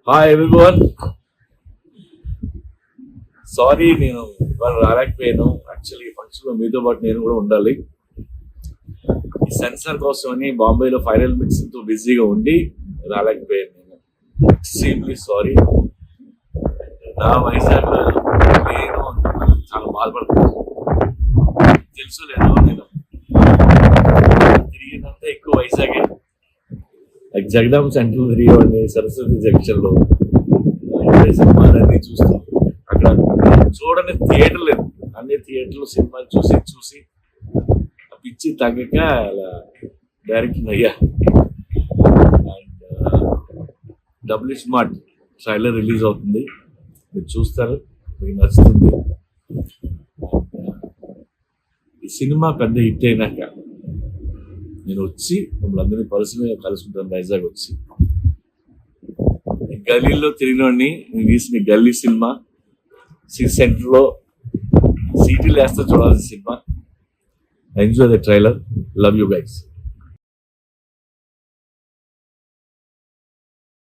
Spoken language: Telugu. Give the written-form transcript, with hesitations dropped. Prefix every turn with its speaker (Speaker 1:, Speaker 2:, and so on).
Speaker 1: హాయ్ ఎవ్రీవన్, సారీ నేను ఇవాళ రాలేకపోయాను. యాక్చువల్లీ ఫంక్షన్ లో మీతో పాటు నేను కూడా ఉండాలి. ఈ సెన్సార్ కోసం అని బాంబేలో ఫైనల్ మిక్సింగ్ తో బిజీగా ఉండి రాలేకపోయాను. నేను ఎక్స్ట్రీమ్లీ సారీ. నా వైజాగ్ నేను చాలా బాధపడుతున్నాను. తెలుసు లేదు, నేను తిరిగినంత ఎక్కువ వైజాగే. జగదాంబ సెంటర్ తిరిగేవాడిని, సరస్వతి జంక్షన్ లో సినిమాలన్నీ చూస్తూ అక్కడ చూడని థియేటర్ లేదు. అన్ని థియేటర్లు సినిమాలు చూసి పిచ్చి తగ్గక అలా డైరెక్ట్ అయ్యా. And double smart trailer release అవుతుంది, మీరు చూస్తారు, మీకు నచ్చుతుంది. ఈ సినిమా పెద్ద హిట్ అయినాక నేను వచ్చి మిమ్మల్ని అందరినీ పర్సనల్గా కలుసుకుంటాను. వైజాగ్ వచ్చి గల్లీలో తిరిగినోడిని, నేను తీసిన గల్లీ సినిమా సిటీ సెంటర్లో సీటీలు వేస్తే చూడాల్సిన cinema. Enjoy the trailer. Love you guys.